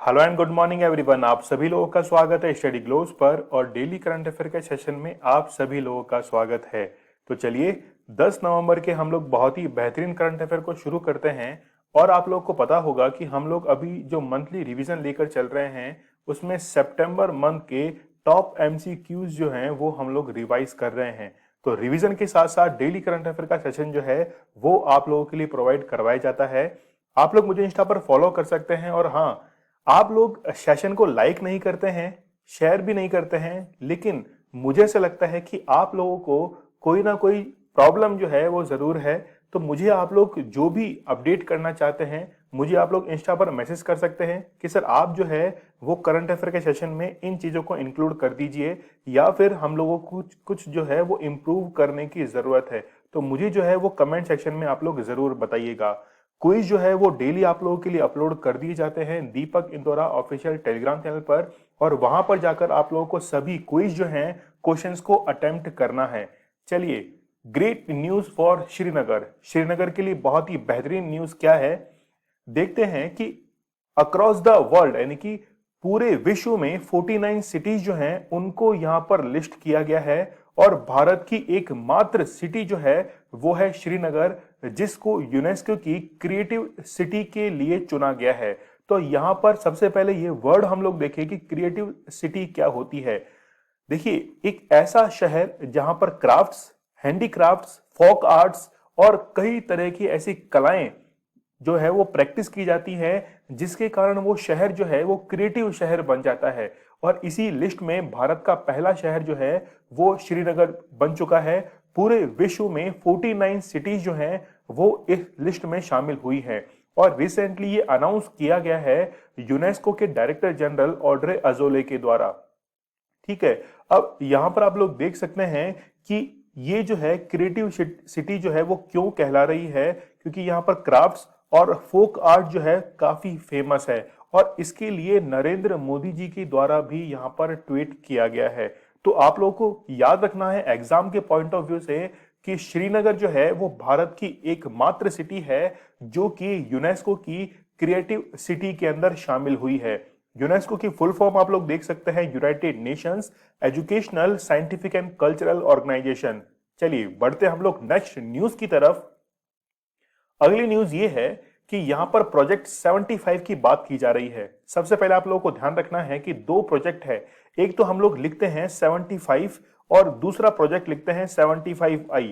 Hello and good morning everyone. आप सभी लोगों का स्वागत है स्टडी ग्लोब्स पर और डेली करंट अफेयर के सेशन में आप सभी लोगों का स्वागत है। तो चलिए 10 नवंबर के हम लोग बहुत ही बेहतरीन करंट अफेयर को शुरू करते हैं। और आप लोगों को पता होगा कि हम लोग अभी जो मंथली रिवीजन लेकर चल रहे हैं उसमें सितंबर मंथ के टॉप एमसीक्यूज जो हैं वो हम लोग रिवाइज कर रहे हैं। तो रिवीजन के साथ साथ डेली करंट अफेयर का सेशन जो है वो आप लोगों के लिए प्रोवाइड करवाया जाता है। आप लोग मुझे इंस्टा पर फॉलो कर सकते हैं। और हाँ, आप लोग सेशन को लाइक नहीं करते हैं, शेयर भी नहीं करते हैं, लेकिन मुझे ऐसा लगता है कि आप लोगों को कोई ना कोई प्रॉब्लम जो है वो जरूर है। तो मुझे आप लोग जो भी अपडेट करना चाहते हैं मुझे आप लोग इंस्टा पर मैसेज कर सकते हैं कि सर आप जो है वो करंट अफेयर के सेशन में इन चीजों को इंक्लूड कर दीजिए, या फिर हम लोगों को कुछ कुछ जो है वो इम्प्रूव करने की जरूरत है। तो मुझे जो है वो कमेंट सेक्शन में आप लोग जरूर बताइएगा। क्विज जो है वो डेली आप लोगों के लिए अपलोड कर दिए जाते हैं दीपक इंदौरा ऑफिशियल टेलीग्राम चैनल पर, और वहां पर जाकर आप लोगों को सभी क्विज जो हैं क्वेश्चंस को अटेम्प्ट करना है। चलिए, great news for Srinagar. Srinagar के लिए बहुत ही बेहतरीन न्यूज क्या है देखते हैं कि अक्रॉस द वर्ल्ड यानी कि पूरे विश्व में 49 सिटीज जो हैं उनको यहां पर लिस्ट किया गया है। और भारत की एकमात्र सिटी जो है वो है श्रीनगर, जिसको यूनेस्को की क्रिएटिव सिटी के लिए चुना गया है। तो यहां पर सबसे पहले ये वर्ड हम लोग देखें कि क्रिएटिव सिटी क्या होती है। देखिए, एक ऐसा शहर जहां पर क्राफ्ट्स, हैंडीक्राफ्ट्स, फोक आर्ट्स और कई तरह की ऐसी कलाएं जो है वो प्रैक्टिस की जाती है, जिसके कारण वो शहर जो है वो क्रिएटिव शहर बन जाता है। और इसी लिस्ट में भारत का पहला शहर जो है वो श्रीनगर बन चुका है। पूरे विश्व में 49 सिटीज जो हैं वो इस लिस्ट में शामिल हुई हैं। और रिसेंटली ये अनाउंस किया गया है यूनेस्को के डायरेक्टर जनरल ऑड्रे अजोले के द्वारा। ठीक है, अब यहां पर आप लोग देख सकते हैं कि ये जो है क्रिएटिव सिटी जो है वो क्यों कहला रही है, क्योंकि यहाँ पर क्राफ्ट्स और फोक आर्ट जो है काफी फेमस है। और इसके लिए नरेंद्र मोदी जी के द्वारा भी यहाँ पर ट्वीट किया गया है। तो आप लोगों को याद रखना है एग्जाम के पॉइंट ऑफ व्यू से कि श्रीनगर जो है वो भारत की एकमात्र सिटी है जो कि यूनेस्को की क्रिएटिव सिटी के अंदर शामिल हुई है। यूनेस्को की फुल फॉर्म आप लोग देख सकते हैं, United Nations Educational Scientific and Cultural Organization. चलिए बढ़ते हम लोग नेक्स्ट न्यूज की तरफ। अगली न्यूज ये है कि यहां पर प्रोजेक्ट 75 की बात की जा रही है। सबसे पहले आप लोगों को ध्यान रखना है कि दो प्रोजेक्ट है, एक तो हम लोग लिखते हैं 75 और दूसरा प्रोजेक्ट लिखते हैं 75I।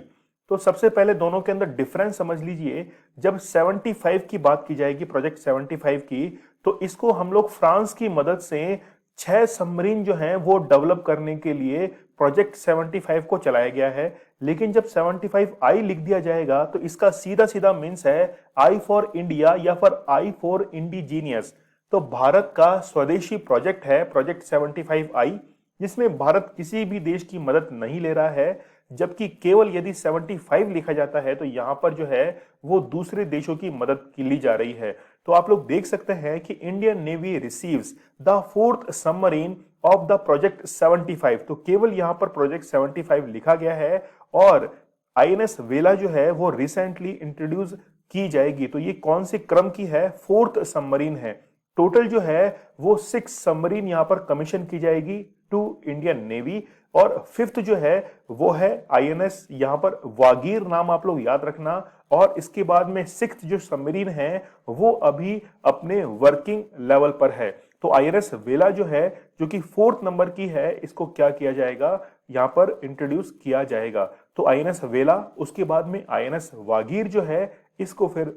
तो सबसे पहले दोनों के अंदर डिफरेंस समझ लीजिए। जब 75 की बात की जाएगी, प्रोजेक्ट 75 की, तो इसको हम लोग फ्रांस की मदद से 6 सबमरीन जो हैं वो डेवलप करने के लिए प्रोजेक्ट 75 को चलाया गया है। लेकिन जब 75I लिख दिया जाएगा तो इसका सीधा सीधा मीन्स है आई फॉर इंडिया या फिर आई फॉर इंडिजीनियस। तो भारत का स्वदेशी प्रोजेक्ट है प्रोजेक्ट 75I, जिसमें भारत किसी भी देश की मदद नहीं ले रहा है। जबकि केवल यदि 75 लिखा जाता है तो यहां पर जो है वो दूसरे देशों की मदद की ली जा रही है। तो आप लोग देख सकते हैं कि Indian navy receives the 4th submarine of the project 75। तो केवल यहां पर प्रोजेक्ट 75 लिखा गया है। और आईएनएस वेला जो है वो रिसेंटली इंट्रोड्यूस की जाएगी। तो ये कौन से क्रम की है? 4th सबमरीन है। टोटल जो है वो 6 सबमरीन यहां पर कमीशन की जाएगी टू इंडियन नेवी। और 5th जो है वो है आईएनएस यहां पर वागीर, नाम आप लोग याद रखना। और इसके बाद में 6th जो सबमरीन है वो अभी अपने वर्किंग लेवल पर है। तो आईएनएस वेला जो है जो कि 4th नंबर की है, इसको क्या किया जाएगा, यहां पर इंट्रोड्यूस किया जाएगा। तो आईएनएस वेला, उसके बाद में आईएनएस वागीर जो है इसको फिर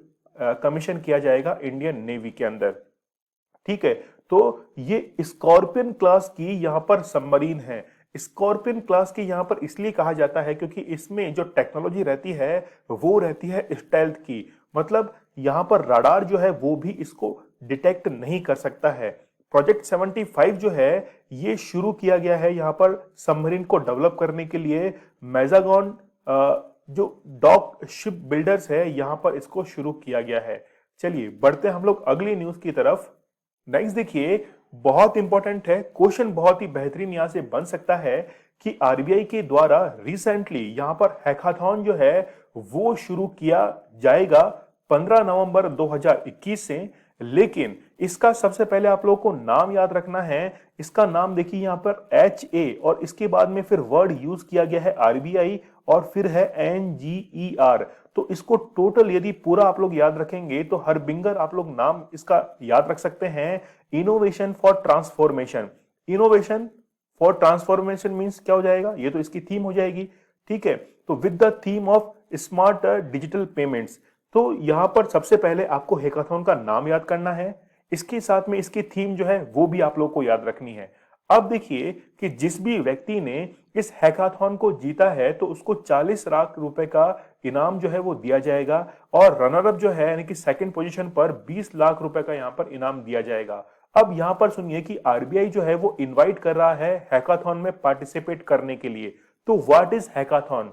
कमीशन किया जाएगा इंडियन नेवी के अंदर। ठीक है, तो ये स्कॉर्पियन क्लास की यहां पर सबमरीन है। स्कॉर्पियन क्लास की यहां पर इसलिए कहा जाता है क्योंकि इसमें जो टेक्नोलॉजी रहती है वो रहती है स्टेल्थ की। मतलब यहां पर रडार जो है वो भी इसको डिटेक्ट नहीं कर सकता है। प्रोजेक्ट 75 जो है ये शुरू किया गया है यहां पर सबमरीन को डेवलप करने के लिए। मैजागॉन जो डॉक शिप बिल्डर्स है यहां पर इसको शुरू किया गया है। चलिए बढ़ते हम लोग अगली न्यूज की तरफ। नेक्स्ट देखिए, बहुत इंपॉर्टेंट है, क्वेश्चन बहुत ही बेहतरीन यहां से बन सकता है कि आरबीआई के द्वारा रिसेंटली यहां पर हैकाथॉन जो है वो शुरू किया जाएगा 15 नवंबर 2021 से। लेकिन इसका सबसे पहले आप लोगों को नाम याद रखना है। इसका नाम देखिए यहाँ पर HA और इसके बाद में फिर वर्ड यूज किया गया है RBI और फिर है NGER। तो इसको टोटल यदि पूरा आप लोग याद रखेंगे तो हरबिंगर आप लोग नाम इसका याद रख सकते हैं, innovation for transformation. Innovation for transformation means क्या हो जाएगा, ये तो इसकी थीम हो जाएगी। ठीक है, तो with the theme of smart digital payments. तो यहां पर सबसे पहले आपको हैकाथॉन का नाम याद करना है, इसके साथ में इसकी थीम जो है वो भी आप लोग को याद रखनी है। अब देखिए कि जिस भी व्यक्ति ने इस हैकाथॉन को जीता है तो उसको 40 लाख रुपए का इनाम जो है वो दिया जाएगा और रनर अप जो है यानी कि सेकंड पोजीशन पर 20 लाख रुपए का यहां पर इनाम दिया जाएगा। अब यहां पर सुनिए कि आरबीआई जो है वो इनवाइट कर रहा है हैकाथॉन में पार्टिसिपेट करने के लिए। तो what is hackathon?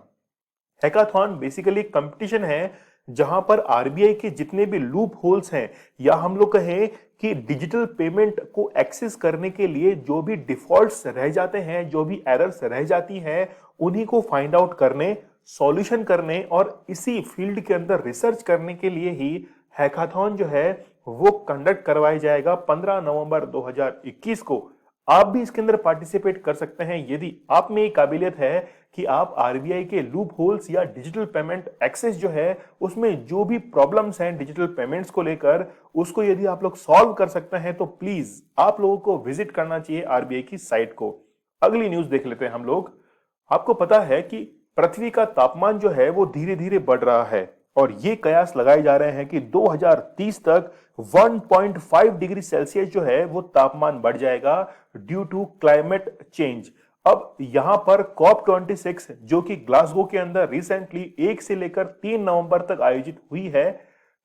Hackathon basically competition है जहां पर आरबीआई के जितने भी लूप होल्स हैं या हम लोग कहें कि डिजिटल पेमेंट को एक्सेस करने के लिए जो भी डिफॉल्ट्स रह जाते हैं, जो भी एरर्स रह जाती हैं, उन्हीं को फाइंड आउट करने, सॉल्यूशन करने और इसी फील्ड के अंदर रिसर्च करने के लिए ही हैकाथॉन जो है वो कंडक्ट करवाया जाएगा 15 नवंबर 2021 को। आप भी इसके अंदर पार्टिसिपेट कर सकते हैं यदि आप में ये काबिलियत है कि आप आरबीआई के लूप होल्स या डिजिटल पेमेंट एक्सेस जो है उसमें जो भी प्रॉब्लम्स हैं डिजिटल पेमेंट्स को लेकर, उसको यदि आप लोग सॉल्व कर सकते हैं तो प्लीज आप लोगों को विजिट करना चाहिए आरबीआई की साइट को। अगली न्यूज देख लेते हैं हम लोग। आपको पता है कि पृथ्वी का तापमान जो है वो धीरे धीरे बढ़ रहा है और ये कयास लगाए जा रहे हैं कि 2030 तक 1.5 डिग्री सेल्सियस जो है वो तापमान बढ़ जाएगा ड्यू टू क्लाइमेट चेंज। अब यहां पर COP26 जो कि ग्लासगो के अंदर रिसेंटली 1 से लेकर 3 नवंबर तक आयोजित हुई है,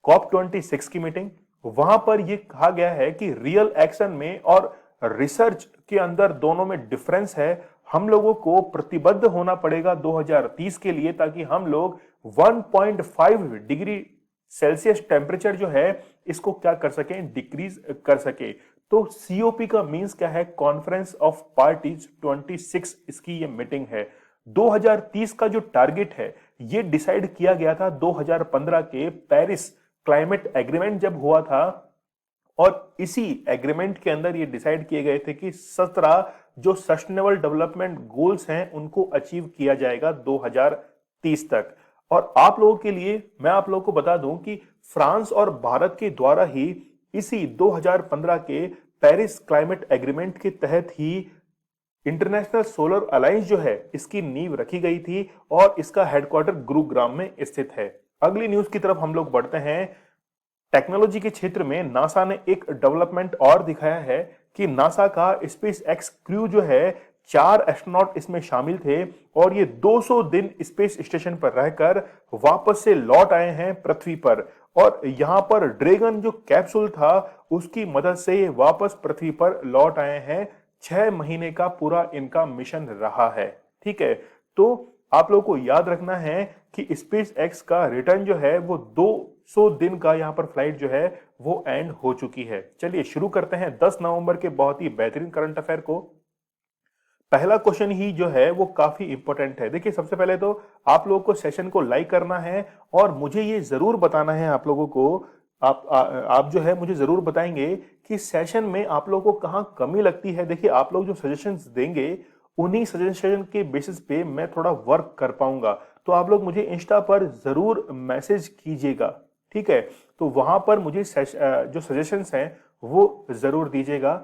COP26 की मीटिंग, वहां पर यह कहा गया है कि रियल एक्शन में और रिसर्च के अंदर दोनों में डिफरेंस है। हम लोगों को प्रतिबद्ध होना पड़ेगा 2030 के लिए ताकि हम लोग 1.5 डिग्री सेल्सियस टेम्परेचर जो है इसको क्या कर सकें, डिक्रीज कर सके। तो सीओपी का मींस क्या है, कॉन्फ्रेंस ऑफ पार्टीज 26 इसकी ये मीटिंग है। 2030 का जो टारगेट है ये डिसाइड किया गया था 2015 के पेरिस क्लाइमेट एग्रीमेंट जब हुआ था और इसी एग्रीमेंट के अंदर ये डिसाइड किए गए थे कि 17 जो सस्टेनेबल डेवलपमेंट गोल्स हैं उनको अचीव किया जाएगा 2030 तक। और आप लोगों के लिए मैं आप लोगों को बता दूं कि फ्रांस और भारत के द्वारा ही इसी 2015 के पेरिस क्लाइमेट एग्रीमेंट के तहत ही इंटरनेशनल सोलर अलायंस जो है इसकी नींव रखी गई थी और इसका हेडक्वार्टर गुरुग्राम में स्थित है। अगली न्यूज की तरफ हम लोग बढ़ते हैं। टेक्नोलॉजी के क्षेत्र में नासा ने एक डेवलपमेंट और दिखाया है कि नासा का स्पेस एक्स क्रू जो है 4 एस्ट्रोनॉट इसमें शामिल थे और ये 200 दिन स्पेस स्टेशन पर रहकर वापस से लौट आए हैं पृथ्वी पर। और यहां पर ड्रैगन जो कैप्सूल था उसकी मदद से ये वापस पृथ्वी पर लौट आए हैं। 6 महीने का पूरा इनका मिशन रहा है। ठीक है, तो आप लोगों को याद रखना है कि स्पेस एक्स का रिटर्न जो है वो 200 दिन का यहां पर फ्लाइट जो है वो एंड हो चुकी है। चलिए शुरू करते हैं 10 नवंबर के बहुत ही बेहतरीन करंट अफेयर को। पहला क्वेश्चन ही जो है वो काफी इंपॉर्टेंट है। देखिए सबसे पहले तो आप लोगों को सेशन को लाइक करना है और मुझे ये जरूर बताना है आप लोगों को, आप जो है मुझे जरूर बताएंगे कि सेशन में आप लोगों को कहाँ कमी लगती है। देखिए आप लोग जो सजेशंस देंगे उन्हीं सजेशन के बेसिस पे मैं थोड़ा वर्क कर पाऊंगा। तो आप लोग मुझे इंस्टा पर जरूर मैसेज कीजिएगा, ठीक है? तो वहां पर मुझे जो सजेशंस हैं वो जरूर दीजिएगा।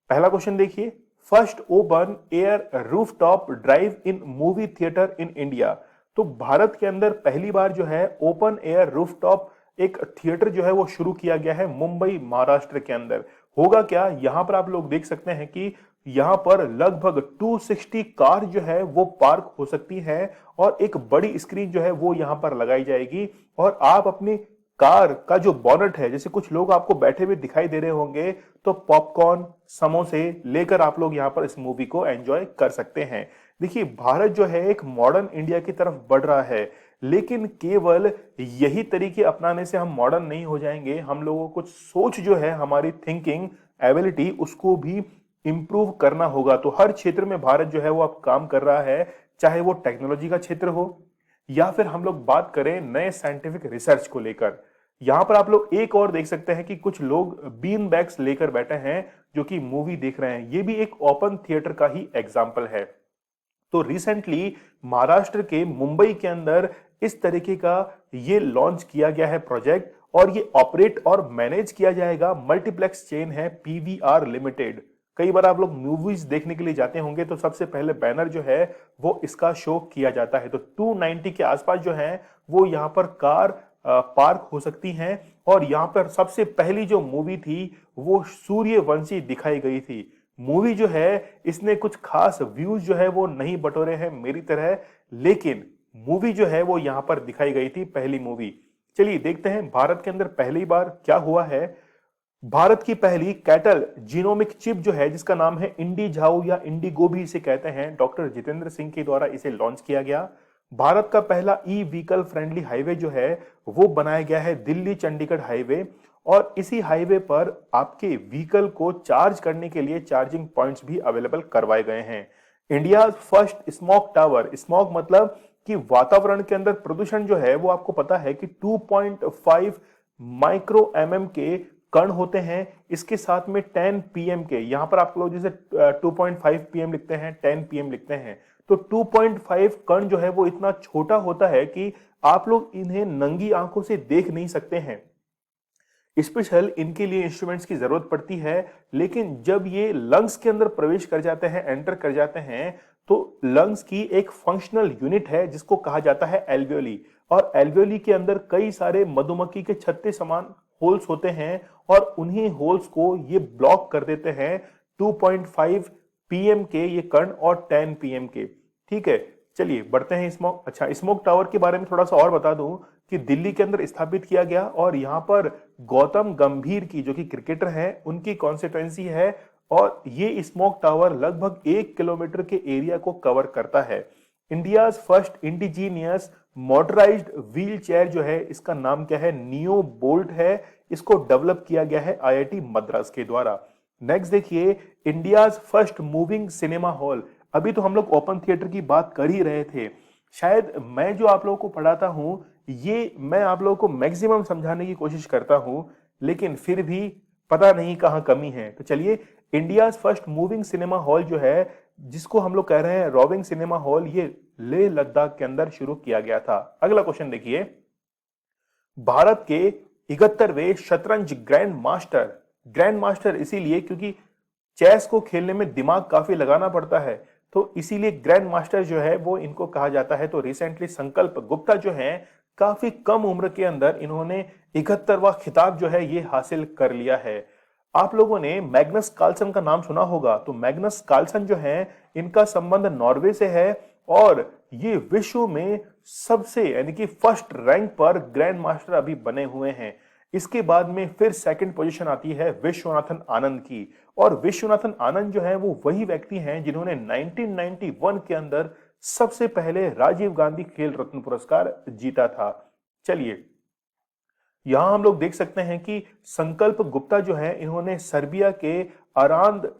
पहला क्वेश्चन देखिए, first open air rooftop drive in movie theatre in India. तो भारत के अंदर पहली बार जो है ओपन एयर रूफटॉप एक थिएटर जो है वो शुरू किया गया है मुंबई महाराष्ट्र के अंदर। होगा क्या, यहां पर आप लोग देख सकते हैं कि यहां पर लगभग 260 कार जो है वो पार्क हो सकती है और एक बड़ी स्क्रीन जो है वो यहां पर लगाई जाएगी और आप अपनी कार का जो बॉनेट है, जैसे कुछ लोग आपको बैठे हुए दिखाई दे रहे होंगे, तो पॉपकॉर्न समोसे लेकर आप लोग यहां पर इस मूवी को एंजॉय कर सकते हैं। देखिए भारत जो है एक मॉडर्न इंडिया की तरफ बढ़ रहा है, लेकिन केवल यही तरीके अपनाने से हम मॉडर्न नहीं हो जाएंगे। हम लोगों को सोच जो है, हमारी थिंकिंग एबिलिटी, उसको भी इंप्रूव करना होगा। तो हर क्षेत्र में भारत जो है वो अब काम कर रहा है, चाहे वो टेक्नोलॉजी का क्षेत्र हो या फिर हम लोग बात करें नए साइंटिफिक रिसर्च को लेकर। यहां पर आप लोग एक और देख सकते हैं कि कुछ लोग बीन बैग्स लेकर बैठे हैं जो कि मूवी देख रहे हैं। ये भी एक ओपन थिएटर का ही एग्जाम्पल है। तो रिसेंटली महाराष्ट्र के मुंबई के अंदर इस तरीके का ये लॉन्च किया गया है प्रोजेक्ट, और ये ऑपरेट और मैनेज किया जाएगा। मल्टीप्लेक्स चेन है पीवीआर लिमिटेड। कई बार आप लोग मूवीज देखने के लिए जाते होंगे तो सबसे पहले बैनर जो है वो इसका शो किया जाता है। तो 290 के आसपास जो है वो यहाँ पर कार पार्क हो सकती हैं। और यहाँ पर सबसे पहली जो मूवी थी वो सूर्यवंशी दिखाई गई थी। मूवी जो है इसने कुछ खास व्यूज जो है वो नहीं बटोरे हैं मेरी तरह, लेकिन मूवी जो है वो यहां पर दिखाई गई थी, पहली मूवी। चलिए देखते हैं भारत के अंदर पहली बार क्या हुआ है। भारत की पहली कैटल जीनोमिक चिप जो है, जिसका नाम है इंडी झाऊ या इंडिगो भी इसे कहते हैं, डॉक्टर जितेंद्र सिंह के द्वारा इसे लॉन्च किया गया। भारत का पहला ई व्हीकल फ्रेंडली हाईवे जो है वो बनाया गया है दिल्ली चंडीगढ़ हाईवे। और इसी हाईवे पर आपके व्हीकल को चार्ज करने के लिए चार्जिंग पॉइंट्स भी अवेलेबल करवाए गए हैं। India first smoke tower, smoke मतलब कि वातावरण के अंदर प्रदूषण जो है वो आपको पता है कि 2.5 माइक्रो एमएम के कण होते हैं। इसके साथ में 10 पीएम के, यहां पर आप लोग जैसे 2.5 पीएम लिखते हैं, 10 पीएम लिखते हैं, तो 2.5 कण जो है वो इतना छोटा होता है कि आप लोग इन्हें नंगी आंखों से देख नहीं सकते हैं। स्पेशल इनके लिए इंस्ट्रूमेंट्स की जरूरत पड़ती है। लेकिन जब ये लंग्स के अंदर प्रवेश कर जाते हैं, एंटर कर जाते हैं, तो लंग्स की एक फंक्शनल यूनिट है जिसको कहा जाता है एल्वियोली। और एल्वियोली के अंदर कई सारे मधुमक्खी के छत्ते समान होल्स होते हैं, और उन्हीं होल्स को ये ब्लॉक कर देते हैं 2.5 पीएम के ये कण और 10 पीएम के। ठीक है, चलिए बढ़ते हैं स्मोक। अच्छा, स्मोक टावर के बारे में थोड़ा सा और बता दूं कि दिल्ली के अंदर स्थापित किया गया, और यहां पर गौतम गंभीर की, जो कि क्रिकेटर हैं, उनकी कॉन्स्टिट्यूएंसी है। और ये स्मोक टावर लगभग 1 किलोमीटर के एरिया को कवर करता है। India first indigenous motorised wheel chair जो है, इसका नाम क्या है, नियो बोल्ट है। इसको डेवलप किया गया है आईआईटी मद्रास के द्वारा। नेक्स्ट देखिए, India first moving cinema hall. अभी तो हम लोग ओपन थिएटर की बात कर ही रहे थे। शायद मैं जो आप लोगों को पढ़ाता हूं, ये मैं आप लोगों को मैक्सिमम समझाने की कोशिश करता हूं, लेकिन फिर भी पता नहीं कहां कमी है। तो चलिए, India first moving cinema hall जो है, जिसको हम लोग कह रहे हैं रोविंग सिनेमा हॉल, ये लेह लद्दाख के अंदर शुरू किया गया था। अगला क्वेश्चन देखिए, भारत के 71वें शतरंज ग्रैंड मास्टर इसीलिए क्योंकि चेस को खेलने में दिमाग काफी लगाना पड़ता है, तो इसीलिए ग्रैंड मास्टर जो है वो इनको कहा जाता है। तो रिसेंटली संकल्प गुप्ता जो है, काफी कम उम्र के अंदर इन्होंने 71वां खिताब जो है ये हासिल कर लिया है। आप लोगों ने मैग्नस कार्लसन का नाम सुना होगा। तो मैग्नस कार्लसन जो है, इनका संबंध नॉर्वे से है, और ये विश्व में सबसे यानी कि फर्स्ट रैंक पर ग्रैंड मास्टर अभी बने हुए हैं। इसके बाद में फिर सेकंड पोजीशन आती है विश्वनाथन आनंद की। और विश्वनाथन आनंद जो है वो वही व्यक्ति हैं जिन्होंने 1991 के अंदर सबसे पहले राजीव गांधी खेल रत्न पुरस्कार जीता था। चलिए, यहां हम लोग देख सकते हैं कि संकल्प गुप्ता जो है, इन्होंने सर्बिया के अरांद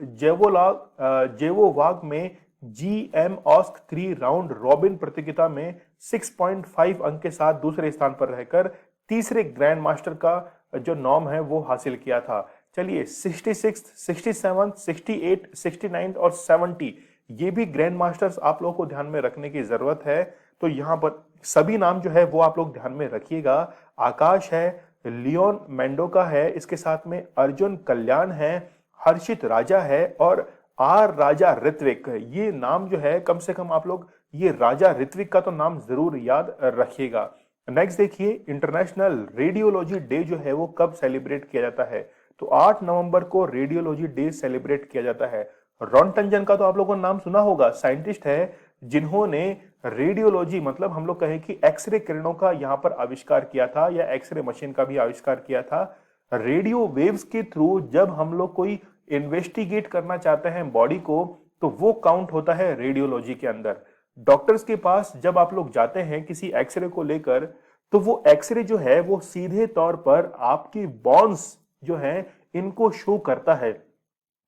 जेवोवाग में जीएम ऑस्क 3 राउंड रॉबिन प्रतियोगिता में 6.5 अंक के साथ दूसरे स्थान पर रहकर तीसरे ग्रैंड मास्टर का जो नॉम है वो हासिल किया था। चलिए, 66, 67, 68, 69 और 70 ये भी ग्रैंड मास्टर्स आप लोगों को ध्यान में रखने की जरूरत है। तो यहाँ पर सभी नाम जो है वो आप लोग ध्यान में रखिएगा। आकाश है, लियोन मेंडोका है, इसके साथ में अर्जुन कल्याण है, हर्षित राजा है, और आर राजा ऋत्विक। ये नाम जो है, कम से कम आप लोग ये राजा ऋत्विक का तो नाम जरूर याद रखिएगा। नेक्स्ट देखिए, इंटरनेशनल रेडियोलॉजी डे जो है वो कब सेलिब्रेट किया जाता है। तो 8 नवंबर को रेडियोलॉजी डे सेलिब्रेट किया जाता है। रॉन्टंजन का तो आप लोगों ने नाम सुना होगा, साइंटिस्ट है जिन्होंने रेडियोलॉजी मतलब हम लोग कहें कि एक्सरे किरणों का यहां पर आविष्कार किया था, या एक्सरे मशीन का भी आविष्कार किया था। रेडियो वेव्स के थ्रू जब हम लोग कोई इन्वेस्टिगेट करना चाहते हैं बॉडी को, तो वो काउंट होता है रेडियोलॉजी के अंदर। डॉक्टर्स के पास जब आप लोग जाते हैं किसी एक्सरे को लेकर, तो वो एक्सरे जो है वो सीधे तौर पर आपकी बॉन्स जो है इनको शो करता है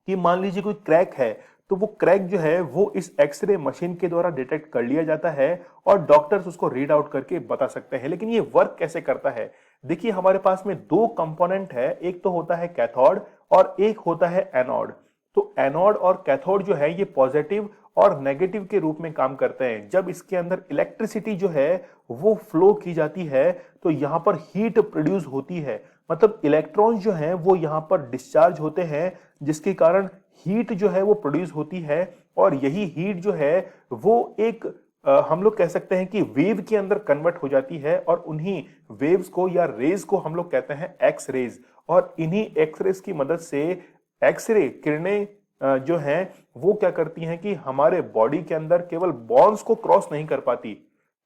कि मान लीजिए कोई क्रैक है, तो वो क्रैक जो है वो इस एक्सरे मशीन के द्वारा डिटेक्ट कर लिया जाता है, और डॉक्टर्स उसको रीड आउट करके बता सकते हैं। लेकिन ये वर्क कैसे करता है, देखिए हमारे पास में दो कंपोनेंट है, एक तो होता है कैथोड और एक होता है एनोड। तो एनोड और कैथोड जो है ये पॉजिटिव और नेगेटिव के रूप में काम करते हैं। जब इसके अंदर इलेक्ट्रिसिटी जो है वो फ्लो की जाती है तो यहां पर हीट प्रोड्यूस होती है, मतलब इलेक्ट्रॉन्स जो हैं वो यहां पर डिस्चार्ज होते हैं, जिसके कारण हीट जो है वो प्रोड्यूस होती है। और यही हीट जो है वो एक हम लोग कह सकते हैं कि वेव के अंदर कन्वर्ट हो जाती है और उन्हीं वेव्स को या रेज को हम लोग कहते हैं एक्स रेज। और इन्हीं एक्स रेज की मदद से एक्सरे किरणें जो हैं वो क्या करती हैं कि हमारे बॉडी के अंदर केवल बॉन्ड्स को क्रॉस नहीं कर पाती,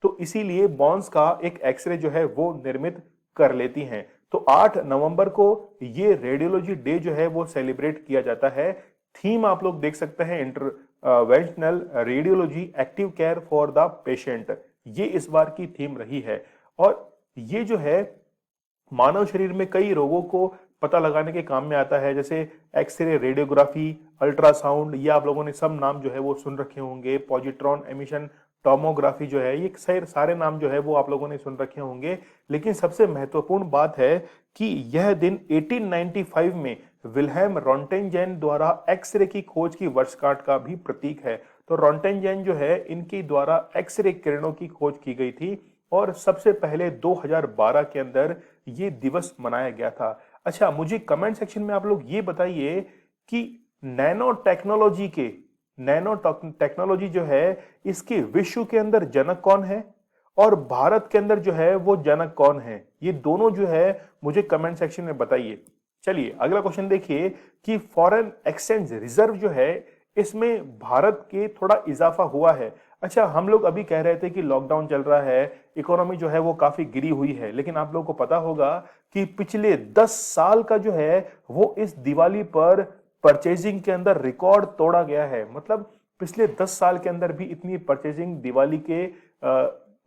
तो इसीलिए बॉन्ड्स का एक एक्सरे जो है वो निर्मित कर लेती हैं। तो 8 नवंबर को ये रेडियोलॉजी डे जो है वो सेलिब्रेट किया जाता है। थीम आप लोग देख सकते हैं, interventional radiology active care for the patient, ये इस बार की थीम रही है। और ये जो है मानव शरीर में कई रोगों को पता लगाने के काम में आता है, जैसे एक्सरे, रेडियोग्राफी, अल्ट्रासाउंड, ये आप लोगों ने सब नाम जो है वो सुन रखे होंगे। पॉजिट्रॉन एमिशन टोमोग्राफी जो है, ये सारे नाम जो है वो आप लोगों ने सुन रखे होंगे। लेकिन सबसे महत्वपूर्ण बात है कि यह दिन 1895 में विल्हेम रॉन्टेंजेन द्वारा एक्सरे की खोज की वर्षगांठ का भी प्रतीक है। तो रॉन्टेंजेन जो है इनके द्वारा एक्सरे किरणों की खोज की गई थी और सबसे पहले 2012 के अंदर ये दिवस मनाया गया था। अच्छा, मुझे कमेंट सेक्शन में आप लोग ये बताइए कि नैनो टेक्नोलॉजी जो है इसके विश्व के अंदर जनक कौन है और भारत के अंदर जो है वो जनक कौन है, ये दोनों जो है मुझे कमेंट सेक्शन में बताइए। चलिए अगला क्वेश्चन देखिए कि फॉरेन एक्सचेंज रिजर्व जो है इसमें भारत के थोड़ा इजाफा हुआ है। अच्छा, हम लोग अभी कह रहे थे कि लॉकडाउन चल रहा है, इकोनॉमी जो है वो काफी गिरी हुई है, लेकिन आप लोगों को पता होगा कि पिछले 10 साल का जो है वो इस दिवाली पर परचेजिंग के अंदर रिकॉर्ड तोड़ा गया है। मतलब पिछले 10 साल के अंदर भी इतनी परचेजिंग दिवाली के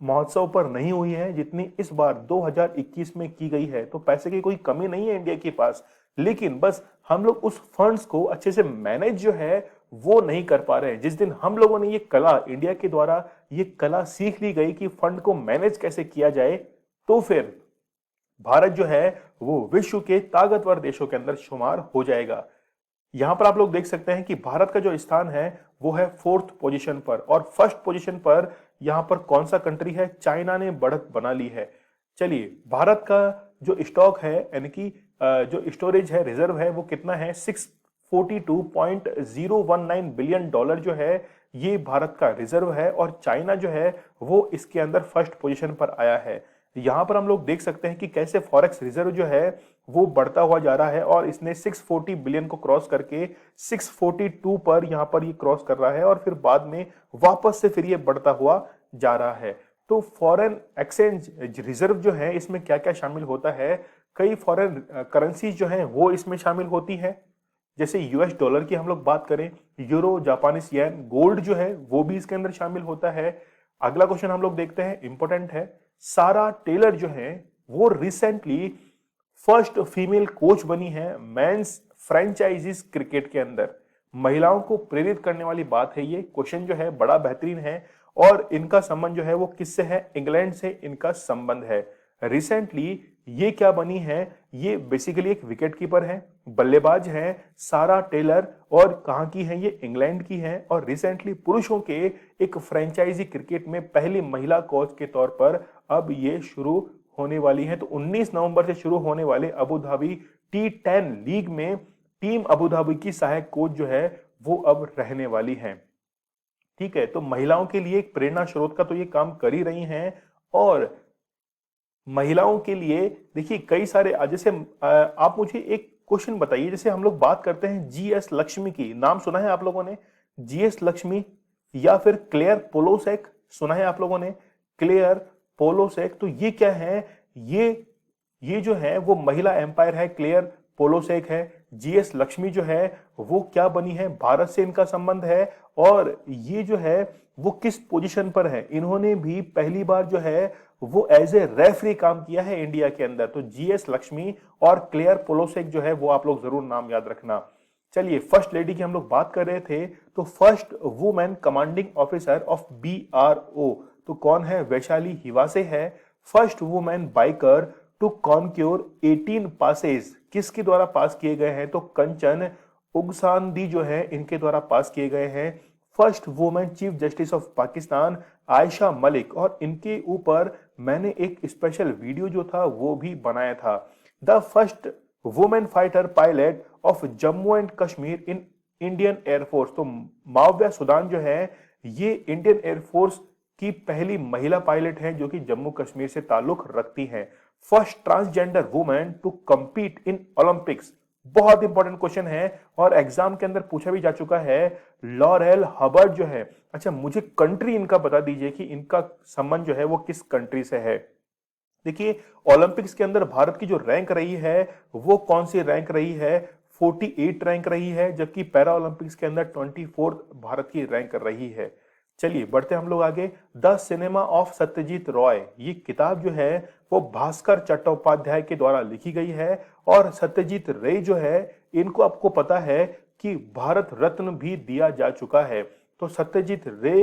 महोत्सव पर नहीं हुई है जितनी इस बार 2021 में की गई है। तो पैसे की कोई कमी नहीं है इंडिया के पास, लेकिन बस हम लोग उस फंड्स को अच्छे से मैनेज जो है वो नहीं कर पा रहे हैं। जिस दिन हम लोगों ने ये कला, इंडिया के द्वारा ये कला सीख ली गई कि फंड को मैनेज कैसे किया जाए, तो फिर भारत जो है वो विश्व के ताकतवर देशों के अंदर शुमार हो जाएगा। यहां पर आप लोग देख सकते हैं कि भारत का जो स्थान है वो है 4th पोजीशन पर, और फर्स्ट पोजीशन पर यहां पर कौन सा कंट्री है, चाइना ने बढ़त बना ली है। चलिए, भारत का जो स्टॉक है यानी कि जो स्टोरेज है, रिजर्व है, वो कितना है, 642.019 बिलियन डॉलर जो है ये भारत का रिजर्व है। और चाइना जो है वो इसके अंदर फर्स्ट पोजीशन पर आया है। यहां पर हम लोग देख सकते हैं कि कैसे फॉरेक्स रिजर्व जो है वो बढ़ता हुआ जा रहा है और इसने 640 बिलियन को क्रॉस करके 642 पर यहां पर ये क्रॉस कर रहा है और फिर बाद में वापस से फिर ये बढ़ता हुआ जा रहा है। तो फॉरेन एक्सचेंज रिजर्व जो है इसमें क्या क्या शामिल होता है, कई फॉरेन करेंसीज जो है वो इसमें शामिल होती है, जैसे यूएस डॉलर की हम लोग बात करें, यूरो, जापानीज येन, गोल्ड जो है वो भी इसके अंदर शामिल होता है। अगला क्वेश्चन हम लोग देखते हैं, इंपॉर्टेंट है, सारा टेलर जो है वो रिसेंटली फर्स्ट फीमेल कोच बनी है मेंस फ्रेंचाइजीज क्रिकेट के अंदर। महिलाओं को प्रेरित करने वाली बात है, ये क्वेश्चन जो है बड़ा बेहतरीन है और इनका संबंध जो है वो किससे है, इंग्लैंड से इनका संबंध है। रिसेंटली ये क्या बनी है, ये बेसिकली एक विकेट कीपर है, बल्लेबाज है सारा टेलर, और कहां की है, ये इंग्लैंड की है। और रिसेंटली पुरुषों के एक फ्रेंचाइजी क्रिकेट में पहली महिला कोच के तौर पर अब ये शुरू होने वाली है। तो 19 नवंबर से शुरू होने वाले अबू धाबी T10 लीग में टीम अबू धाबी की सहायक कोच जो है वो अब रहने वाली है। ठीक है, तो महिलाओं के लिए एक प्रेरणा स्रोत का तो ये काम कर ही रही हैं। और महिलाओं के लिए देखिए कई सारे, जैसे आप मुझे एक क्वेश्चन बताइए, जैसे हम लोग बात करते हैं जीएस लक्ष्मी की, नाम सुना है आप लोगों ने, जीएस लक्ष्मी या फिर क्लेयर पोलोसेक सुना है आप लोगों ने, क्लेयर पोलोसेक। तो ये क्या है, ये जो है वो महिला एम्पायर है, क्लेयर पोलोसेक है। जीएस लक्ष्मी जो है वो क्या बनी है, भारत से इनका संबंध है। और ये जो है वो किस पोजीशन पर है, इन्होंने भी पहली बार जो है वो एज ए रेफरी काम किया है इंडिया के अंदर। तो जीएस लक्ष्मी और क्लेयर पोलोसेक जो है वो आप लोग जरूर नाम याद रखना। चलिए, फर्स्ट लेडी की हम लोग बात कर रहे थे, तो first women commanding officer of BRO तो कौन है, वैशाली हिवासे है। First women biker to conquer 18 passes किसके द्वारा पास किए गए हैं? तो कंचन उगसांदी जो है इनके द्वारा पास किए गए हैं। First women chief justice of Pakistan Ayesha Malik, और इनके ऊपर मैंने एक स्पेशल वीडियो जो था वो भी बनाया था। The first women fighter pilot of Jammu and Kashmir in Indian air force, तो माविया सुदान जो है ये इंडियन एयरफोर्स की पहली महिला पायलट हैं जो कि जम्मू कश्मीर से ताल्लुक रखती हैं। First transgender women to compete in Olympics, बहुत इंपॉर्टेंट क्वेश्चन है और एग्जाम के अंदर पूछा भी जा चुका है। लॉरेल हबर्ट जो है, अच्छा मुझे कंट्री इनका बता दीजिए कि इनका संबंध जो है वो किस कंट्री से है। देखिए ओलंपिक्स के अंदर भारत की जो रैंक रही है वो कौन सी रैंक रही है? 48 रैंक रही है, जबकि पैरा ओलंपिक्स के अंदर 24 भारत की रैंक रही है। चलिए बढ़ते हम लोग आगे। The cinema of Satyajit Roy, ये किताब जो है वो भास्कर चट्टोपाध्याय के द्वारा लिखी गई है। और सत्यजीत रे जो है इनको आपको पता है कि भारत रत्न भी दिया जा चुका है। तो सत्यजीत रे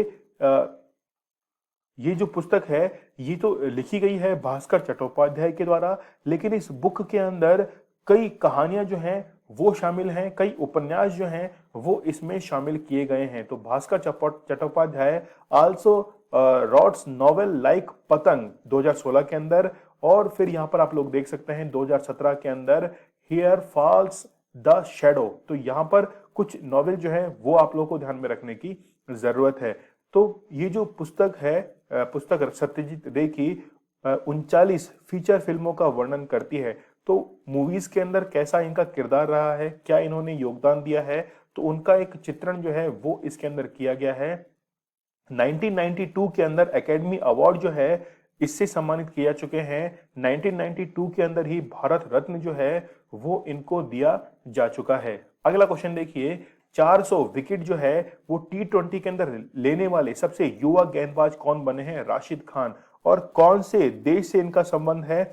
ये जो पुस्तक है ये तो लिखी गई है भास्कर चट्टोपाध्याय के द्वारा, लेकिन इस बुक के अंदर कई कहानियां जो हैं वो शामिल हैं, कई उपन्यास जो हैं वो इसमें शामिल किए गए हैं। तो Bhaskar Chattopadhyay also rots novel like पतंग 2016 के अंदर, और फिर यहां पर आप लोग देख सकते हैं 2017 के अंदर हियर फॉल्स द शैडो। तो यहां पर कुछ नॉवेल जो है वो आप लोगों को ध्यान में रखने की जरूरत है। तो ये जो पुस्तक है पुस्तक सत्यजीत रे की 39 फीचर फिल्मों का वर्णन करती है। तो मूवीज के अंदर कैसा इनका किरदार रहा है, क्या इन्होंने योगदान दिया है, तो उनका एक चित्रण जो है वो इसके अंदर किया गया है। 1992 के अंदर एकेडमी अवार्ड जो है इससे सम्मानित किए जा चुके हैं। 1992 के अंदर ही भारत रत्न जो है वो इनको दिया जा चुका है। अगला क्वेश्चन देखिए, 400 विकेट जो है वो टी20 के अंदर लेने वाले सबसे युवा गेंदबाज कौन बने हैं? राशिद खान। और कौन से देश से इनका संबंध है?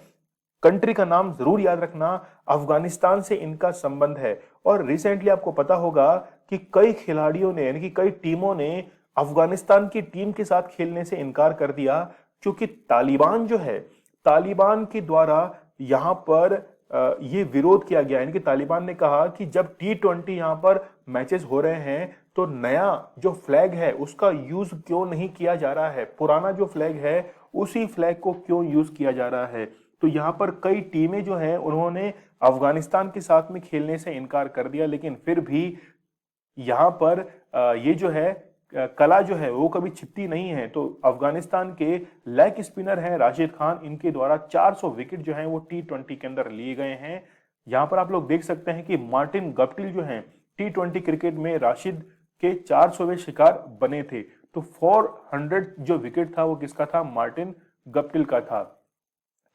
कंट्री का नाम जरूर याद रखना, अफगानिस्तान से इनका संबंध है। और रिसेंटली आपको पता होगा कि कई खिलाड़ियों ने यानी कि कई टीमों ने अफगानिस्तान की टीम के साथ खेलने से इनकार कर दिया, क्योंकि तालिबान जो है तालिबान के द्वारा यहां पर ये विरोध किया गया। यानी कि तालिबान ने कहा कि जब टी20 यहां पर मैचेस हो रहे हैं तो नया जो फ्लैग है उसका यूज क्यों नहीं किया जा रहा है, पुराना जो फ्लैग है उसी फ्लैग को क्यों यूज किया जा रहा है। तो यहाँ पर कई टीमें जो हैं उन्होंने अफगानिस्तान के साथ में खेलने से इनकार कर दिया, लेकिन फिर भी यहाँ पर ये जो है कला जो है वो कभी छिपती नहीं है। तो अफगानिस्तान के लेग स्पिनर हैं राशिद खान, इनके द्वारा 400 विकेट जो हैं वो टी20 के अंदर लिए गए हैं। यहाँ पर आप लोग देख सकते हैं कि मार्टिन गप्टिल जो हैं टी20 क्रिकेट में राशिद के 400वें शिकार बने थे। तो 400 जो विकेट था वो किसका था? मार्टिन गप्टिल का था।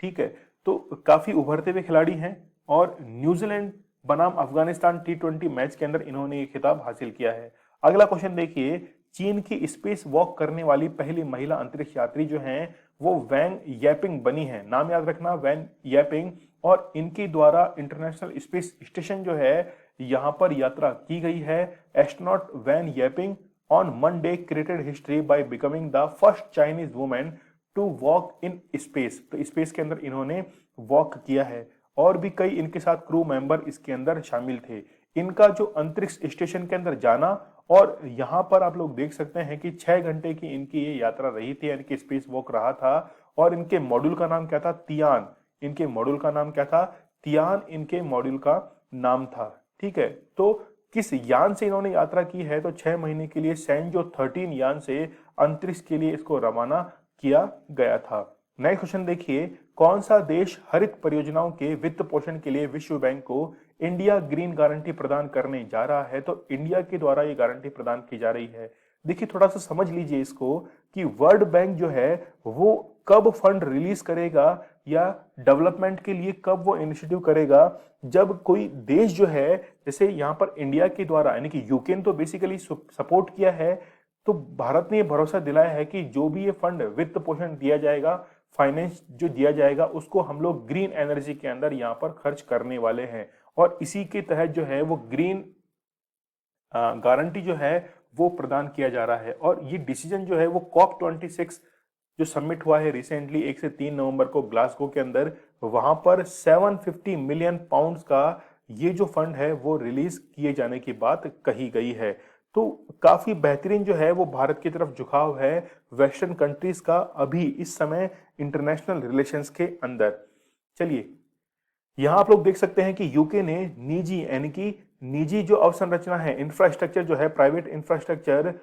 ठीक है, तो काफी उभरते हुए खिलाड़ी हैं और न्यूजीलैंड बनाम अफगानिस्तान टी20 मैच के अंदर इन्होंने ये खिताब हासिल किया है। अगला क्वेश्चन देखिए, चीन की स्पेस वॉक करने वाली पहली महिला अंतरिक्ष यात्री जो हैं वो वैंग येपिंग बनी है। नाम याद रखना, वैंग येपिंग। और इनके द्वारा इंटरनेशनल स्पेस स्टेशन जो है यहां पर यात्रा की गई है। Astronaut Wang Yaping on Monday created history by becoming the first Chinese women to walk in space. तो स्पेस के अंदर इन्होंने वॉक किया है और भी कई इनके साथ क्रू मेंबर इसके अंदर शामिल थे। इनका जो अंतरिक्ष स्टेशन के अंदर जाना, और यहां पर आप लोग देख सकते हैं कि 6 घंटे की इनकी ये यात्रा रही थी, यानी कि स्पेस वॉक रहा था। और इनके मॉड्यूल का नाम क्या था? तियान। इनके मॉड्यूल का नाम क्या था? तियान इनके मॉड्यूल का नाम था। ठीक है, तो किस यान से इन्होंने यात्रा की है? तो 6 महीने के लिए सैंजो 13 यान से अंतरिक्ष के लिए इसको रवाना किया गया था। नेक्स्ट क्वेश्चन देखिए, कौन सा देश हरित परियोजनाओं के वित्त पोषण के लिए विश्व बैंक को इंडिया ग्रीन गारंटी प्रदान करने जा रहा है? तो इंडिया के द्वारा ये गारंटी प्रदान की जा रही है। देखिए थोड़ा सा समझ लीजिए इसको कि वर्ल्ड बैंक जो है वो कब फंड रिलीज करेगा या डेवलपमेंट के लिए कब वो इनिशिएटिव करेगा, जब कोई देश जो है, जैसे यहाँ पर इंडिया के द्वारा यानी कि यूक्रेन तो बेसिकली सपोर्ट किया है, तो भारत ने ये भरोसा दिलाया है कि जो भी ये फंड वित्त पोषण दिया जाएगा, फाइनेंस जो दिया जाएगा, उसको हम लोग ग्रीन एनर्जी के अंदर यहाँ पर खर्च करने वाले हैं। और इसी के तहत जो है वो ग्रीन गारंटी जो है वो प्रदान किया जा रहा है। और ये डिसीजन जो है वो COP26 जो सबमिट हुआ है रिसेंटली 1 से 3 नवंबर को ग्लासगो के अंदर, वहां पर 750 मिलियन पाउंड्स का ये जो फंड है वो रिलीज किए जाने की बात कही गई है। तो काफी बेहतरीन जो है वो भारत की तरफ झुकाव है वेस्टर्न कंट्रीज का अभी इस समय इंटरनेशनल रिलेशंस के अंदर। चलिए, यहां आप लोग देख सकते हैं कि यूके ने निजी यानी कि निजी जो अवसंरचना है, इंफ्रास्ट्रक्चर जो है, प्राइवेट इंफ्रास्ट्रक्चर,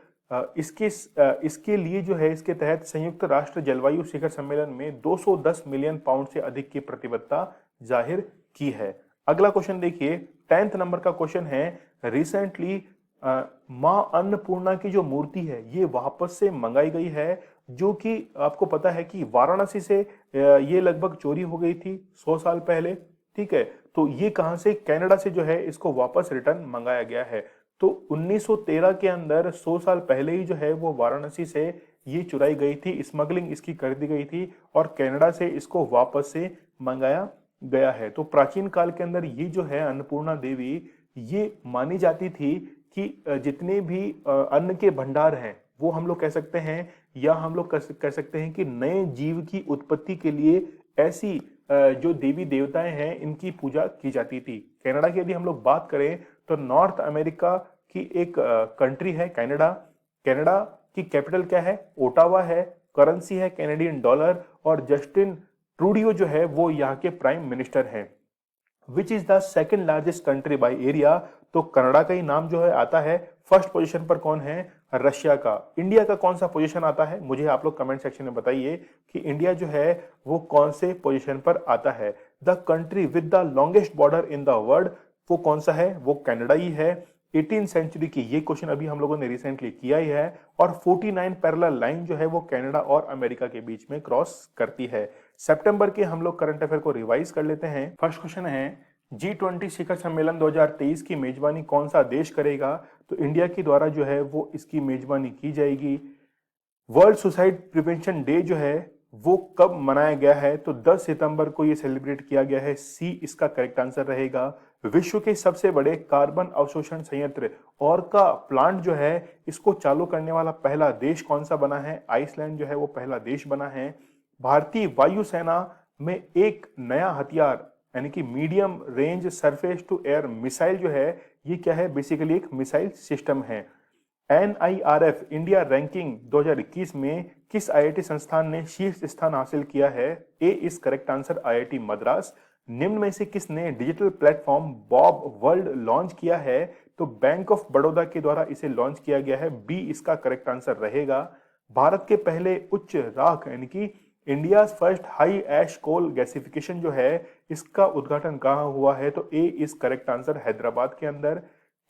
इसके लिए जो है इसके तहत संयुक्त राष्ट्र जलवायु शिखर सम्मेलन में 210 मिलियन पाउंड से अधिक की प्रतिबद्धता जाहिर की है। अगला क्वेश्चन देखिए, 10th नंबर का क्वेश्चन है, रिसेंटली मां अन्नपूर्णा की जो मूर्ति है ये वापस से मंगाई गई है, जो कि आपको पता है कि वाराणसी से ये लगभग चोरी हो गई थी 100 साल पहले। ठीक है, तो ये कहां से, कनाडा से जो है इसको वापस रिटर्न मंगाया गया है। तो 1913 के अंदर 100 साल पहले ही जो है वो वाराणसी से ये चुराई गई थी, स्मगलिंग इसकी कर दी गई थी और कनाडा से इसको वापस से मंगाया गया है। तो प्राचीन काल के अंदर ये जो है अन्नपूर्णा देवी, ये मानी जाती थी कि जितने भी अन्न के भंडार हैं वो हम लोग कह सकते हैं, या हम लोग कह सकते हैं कि नए जीव की उत्पत्ति के लिए ऐसी जो देवी देवताएं हैं इनकी पूजा की जाती थी। कनाडा की यदि हम लोग बात करें तो नॉर्थ अमेरिका की एक कंट्री है कनाडा। कनाडा की कैपिटल क्या है, ओटावा है, करेंसी है कैनेडियन डॉलर, और जस्टिन ट्रूडियो जो है वो यहाँ के प्राइम मिनिस्टर हैं। Which is the second largest country by area, तो कनाडा का ही नाम जो है आता है। फर्स्ट पोजीशन पर कौन है, रशिया का। इंडिया का कौन सा पोजीशन आता है, मुझे आप लोग कमेंट सेक्शन में बताइए कि इंडिया जो है वो कौन से पोजीशन पर आता है। The country with the longest border in the world, वो कौन सा है, वो कनाडा ही है। 18th सेंचुरी की ये क्वेश्चन अभी हम लोगों ने रिसेंटली किया ही है। और 49 पैरेलल लाइन जो है वो कनाडा और अमेरिका के बीच में क्रॉस करती है। सितंबर के हम लोग करंट अफेयर को रिवाइज कर लेते हैं। फर्स्ट क्वेश्चन है, G20 शिखर सम्मेलन 2023 की मेजबानी कौन सा देश करेगा, तो इंडिया के द्वारा जो है वो इसकी मेजबानी की जाएगी। वर्ल्ड सुसाइड प्रिवेंशन डे जो है वो कब मनाया गया है, तो 10 सितंबर को ये सेलिब्रेट किया गया है। सी इसका करेक्ट आंसर रहेगा। विश्व के सबसे बड़े कार्बन अवशोषण संयंत्र और का प्लांट जो है इसको चालू करने वाला पहला देश कौन सा बना है, आइसलैंड जो है वो पहला देश बना है। भारतीय वायुसेना में एक नया हथियार यानी कि medium range surface to air missile जो है, ये क्या है, बेसिकली एक मिसाइल सिस्टम है। NIRF इंडिया रैंकिंग 2021 में किस IIT संस्थान ने शीर्ष स्थान हासिल किया है, A is correct answer IIT Madras. निम्न में से किसने digital platform bob world launch किया है, तो बैंक ऑफ बड़ौदा के द्वारा इसे लॉन्च किया गया है, बी इसका करेक्ट आंसर रहेगा। भारत के पहले उच्च राख यानी कि इंडिया फर्स्ट हाई एश कोल गैसिफिकेशन जो है इसका उद्घाटन कहां हुआ है, तो ए इज करेक्ट आंसर हैदराबाद के अंदर।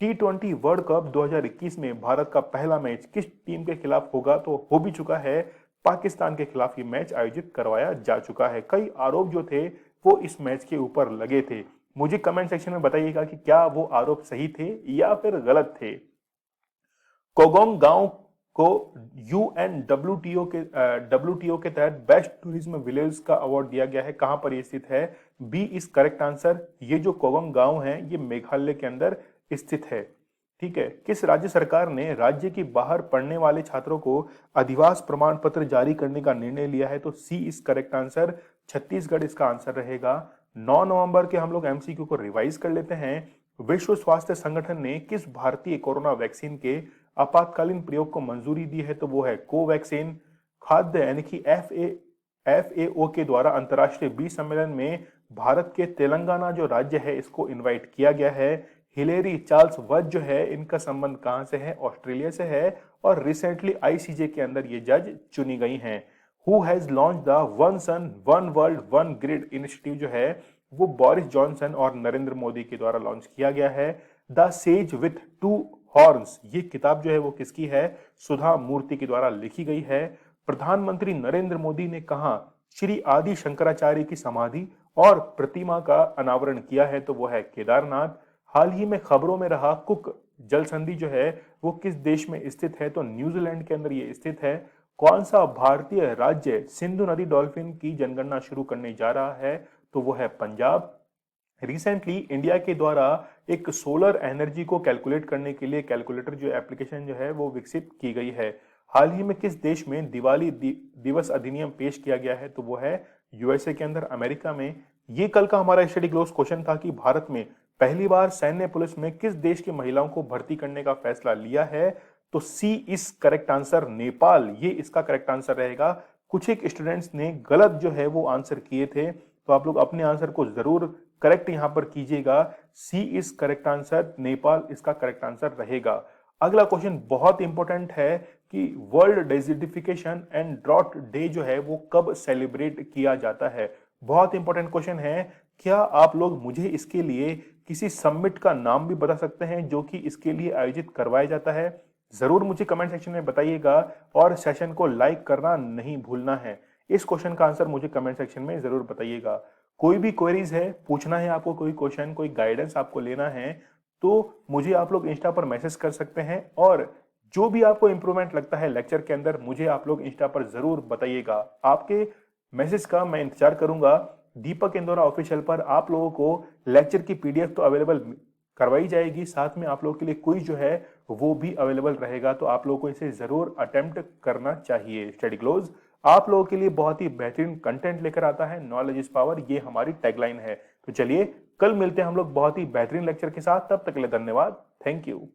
T20 वर्ल्ड कप 2021 में भारत का पहला मैच किस टीम के खिलाफ होगा, तो हो भी चुका है, पाकिस्तान के खिलाफ ये मैच आयोजित करवाया जा चुका है। कई आरोप जो थे वो इस मैच के ऊपर लगे थे। मुझे कमेंट सेक्शन में बताइएगा कि क्या वो आरोप सही थे या फिर गलत थे। कोगोंग गांव को WTO के तहत बेस्ट टूरिज्म विलेज का अवार्ड दिया गया है, कहां पर ये स्थित है, बी इज करेक्ट आंसर। ये जो कोगोंग गांव है ये मेघालय के अंदर स्थित है। ठीक है, किस राज्य सरकार ने राज्य के बाहर पढ़ने वाले छात्रों को अधिवास प्रमाण पत्र जारी करने का निर्णय लिया है, तो सी इज करेक्ट आंसर, छत्तीसगढ़ इसका आंसर रहेगा। 9 नवंबर के हम लोग MCQ को रिवाइज कर लेते हैं। विश्व स्वास्थ्य संगठन ने किस भारतीय कोरोना वैक्सीन के आपातकालीन प्रयोग को मंजूरी दी है, तो वो है कोवैक्सीन। खाद्य यानी कि FAO के द्वारा अंतर्राष्ट्रीय बीज सम्मेलन में भारत के तेलंगाना जो राज्य है इसको इनवाइट किया गया है। हिलेरी चार्ल्स वध जो है इनका संबंध कहां से है, ऑस्ट्रेलिया से है, और रिसेंटली ICJ के अंदर ये जज चुनी गई हैं। Who has launch the one sun one world one grid initiative जो है वो बोरिस जॉनसन और नरेंद्र मोदी के द्वारा लॉन्च किया गया है। The sage with to horns, ये किताब जो है वो किसकी है, सुधा मूर्ति के द्वारा लिखी गई है। प्रधानमंत्री नरेंद्र मोदी ने कहा श्री आदि शंकराचार्य की समाधि और प्रतिमा का अनावरण किया है, तो वो है केदारनाथ। हाल ही में खबरों में रहा कुक जल संधि जो है वो किस देश में स्थित है, तो न्यूजीलैंड के अंदर ये स्थित है। कौन सा भारतीय राज्य सिंधु नदी डॉल्फिन की जनगणना शुरू करने जा रहा है, तो वो है पंजाब। रिसेंटली इंडिया के द्वारा एक सोलर एनर्जी को कैलकुलेट करने के लिए कैलकुलेटर जो एप्लीकेशन जो है वो विकसित की गई है। हाल ही में किस देश में दिवाली दिवस अधिनियम पेश किया गया है? तो वो है यूएसए के अंदर, अमेरिका में। ये कल का हमारा स्टडी ग्लोस क्वेश्चन था कि भारत में पहली बार सैन्य पुलिस में किस देश की महिलाओं को भर्ती करने का फैसला लिया है? तो सी इज करेक्ट आंसर, नेपाल, ये इसका करेक्ट आंसर रहेगा। कुछ एक स्टूडेंट्स ने गलत जो है वो आंसर किए थे, तो आप लोग अपने आंसर को जरूर करेक्ट यहां पर कीजिएगा। सी इज करेक्ट आंसर, नेपाल इसका करेक्ट आंसर रहेगा। अगला क्वेश्चन बहुत इंपॉर्टेंट है कि world desertification and drought day जो है वो कब सेलिब्रेट किया जाता है? बहुत इंपॉर्टेंट क्वेश्चन है। क्या आप लोग मुझे इसके लिए किसी समिट का नाम भी बता सकते हैं जो कि इसके लिए आयोजित करवाया जाता है? जरूर मुझे कमेंट सेक्शन में बताइएगा और सेशन को लाइक करना नहीं भूलना है। इस क्वेश्चन का आंसर मुझे कमेंट सेक्शन में जरूर बताइएगा। कोई भी क्वेरीज है, पूछना है आपको, कोई क्वेश्चन, कोई गाइडेंस आपको लेना है, तो मुझे आप लोग इंस्टा पर मैसेज कर सकते हैं। और जो भी आपको इंप्रूवमेंट लगता है लेक्चर के अंदर, मुझे आप लोग इंस्टा पर जरूर बताइएगा। आपके मैसेज का मैं इंतजार करूंगा। दीपक इंदौरा ऑफिशियल पर आप लोगों को लेक्चर की पीडीएफ तो अवेलेबल करवाई जाएगी, साथ में आप लोगों के लिए क्विज जो है वो भी अवेलेबल रहेगा, तो आप लोगों को इसे जरूर अटेम्प्ट करना चाहिए। स्टडी क्लोज आप लोगों के लिए बहुत ही बेहतरीन कंटेंट लेकर आता है। नॉलेज इज पावर, ये हमारी टैगलाइन है। तो चलिए कल मिलते हैं हम लोग बहुत ही बेहतरीन लेक्चर के साथ। तब तक के लिए धन्यवाद। Thank you.